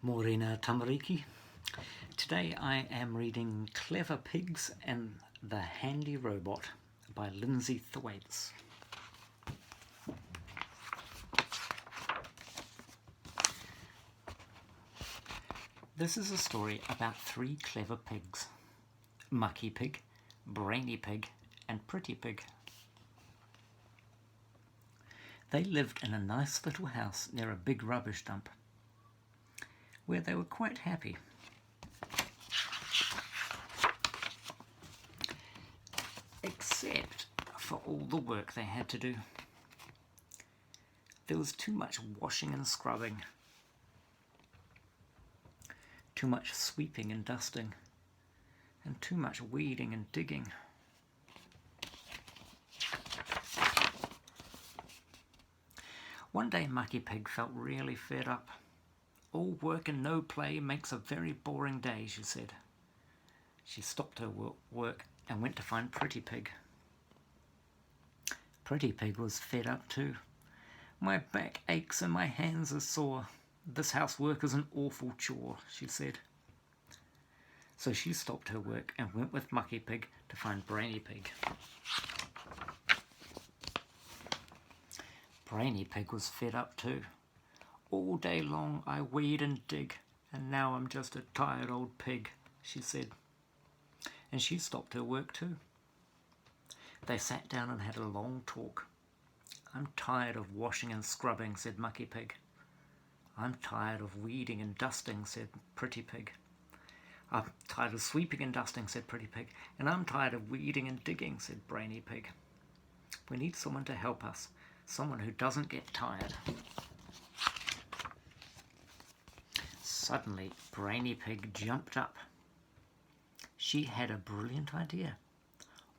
Morena Tamariki. Today I am reading Clever Pigs and the Handy Robot by Lyndsay Thwaites. This is a story about three clever pigs: Mucky Pig, Brainy Pig and Pretty Pig. They lived in a nice little house near a big rubbish dump, where they were quite happy. Except for all the work they had to do. There was too much washing and scrubbing, too much sweeping and dusting, and too much weeding and digging. One day Mucky Pig felt really fed up. All work and no play makes a very boring day, she said. She stopped her work and went to find Pretty Pig. Pretty Pig was fed up too. My back aches and my hands are sore. This housework is an awful chore, she said. So she stopped her work and went with Mucky Pig to find Brainy Pig. Brainy Pig was fed up too. All day long I weed and dig, and now I'm just a tired old pig, she said. And she stopped her work too. They sat down and had a long talk. I'm tired of washing and scrubbing, said Mucky Pig. I'm tired of weeding and dusting, said Pretty Pig. I'm tired of sweeping and dusting, said Pretty Pig. And I'm tired of weeding and digging, said Brainy Pig. We need someone to help us, someone who doesn't get tired. Suddenly, Brainy Pig jumped up. She had a brilliant idea.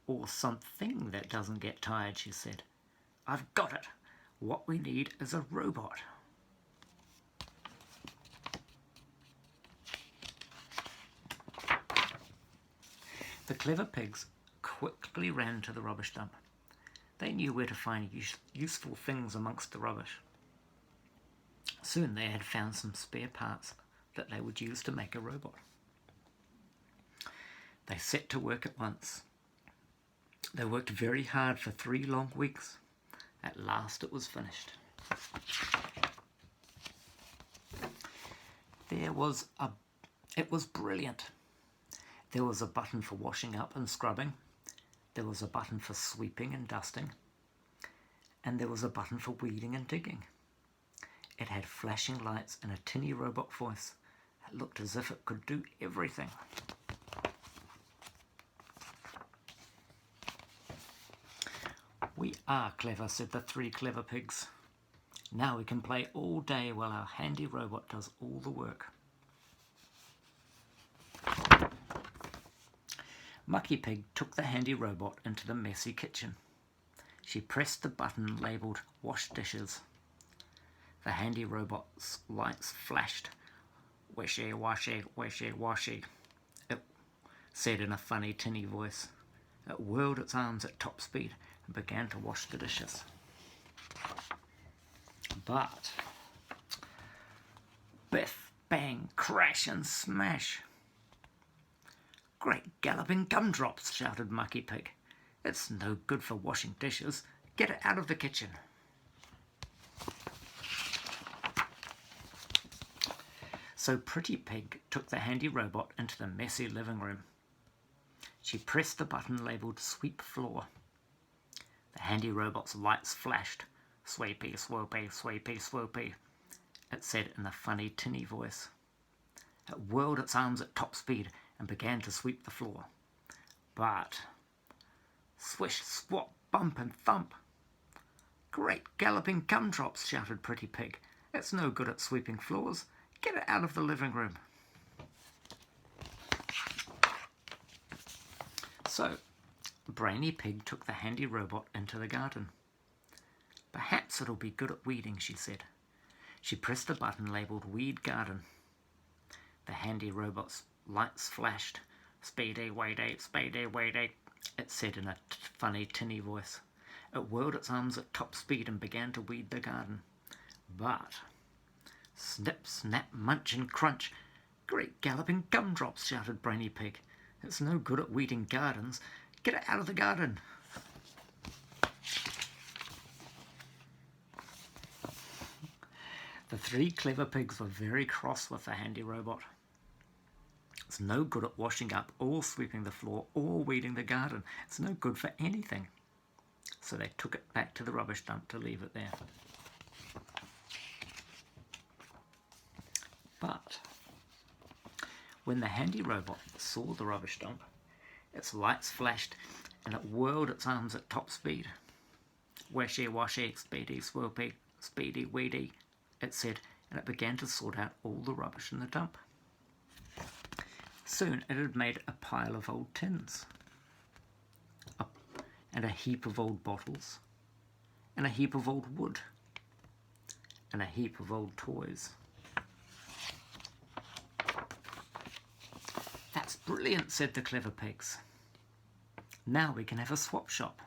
Or something that doesn't get tired, she said. I've got it. What we need is a robot. The clever pigs quickly ran to the rubbish dump. They knew where to find useful things amongst the rubbish. Soon they had found some spare parts that they would use to make a robot. They set to work at once. They worked very hard for 3 long weeks. At last it was finished. It was brilliant. There was a button for washing up and scrubbing. There was a button for sweeping and dusting. And there was a button for weeding and digging. It had flashing lights and a tinny robot voice. It looked as if it could do everything. We are clever, said the 3 clever pigs. Now we can play all day while our handy robot does all the work. Mucky Pig took the handy robot into the messy kitchen. She pressed the button labelled Wash Dishes. The handy robot's lights flashed. Wishy, washy, wishy, washy, it said in a funny tinny voice. It whirled its arms at top speed and began to wash the dishes. But biff, bang, crash and smash. Great galloping gumdrops, shouted Mucky Pig. It's no good for washing dishes. Get it out of the kitchen. So Pretty Pig took the handy robot into the messy living room. She pressed the button labelled Sweep Floor. The handy robot's lights flashed. Sweepy, swoopy, sweepy, swoopy, it said in a funny tinny voice. It whirled its arms at top speed and began to sweep the floor. But swish, swap, bump and thump. Great galloping gumdrops, shouted Pretty Pig. It's no good at sweeping floors. Get it out of the living room. So, Brainy Pig took the handy robot into the garden. Perhaps it'll be good at weeding, she said. She pressed the button labelled Weed Garden. The handy robot's lights flashed. Speedy, wady, speedy, wady, it said in a funny tinny voice. It whirled its arms at top speed and began to weed the garden. But Snip, snap, munch and crunch. Great galloping gumdrops, shouted Brainy Pig. It's no good at weeding gardens. Get it out of the garden. The three clever pigs were very cross with the handy robot. It's no good at washing up or sweeping the floor or weeding the garden. It's no good for anything. So they took it back to the rubbish dump to leave it there. But when the handy robot saw the rubbish dump, its lights flashed and it whirled its arms at top speed. Washy, washy, speedy, swoopy, speedy, weedy, it said, and it began to sort out all the rubbish in the dump. Soon it had made a pile of old tins, and a heap of old bottles, and a heap of old wood, and a heap of old toys. That's brilliant, said the clever pigs. Now we can have a swap shop.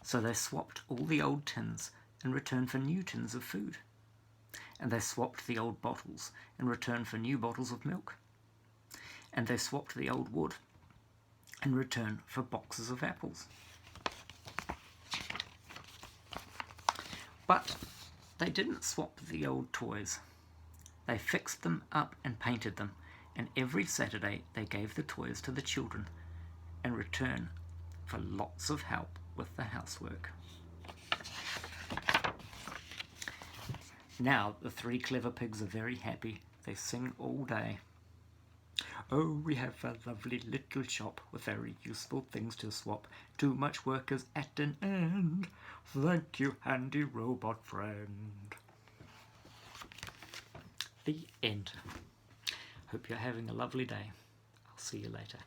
So they swapped all the old tins in return for new tins of food. And they swapped the old bottles in return for new bottles of milk. And they swapped the old wood in return for boxes of apples. But they didn't swap the old toys. They fixed them up and painted them, and every Saturday they gave the toys to the children in return for lots of help with the housework. Now the three clever pigs are very happy. They sing all day. Oh, we have a lovely little shop with very useful things to swap. Too much work is at an end. Thank you, handy robot friend. The end. Hope you're having a lovely day. I'll see you later.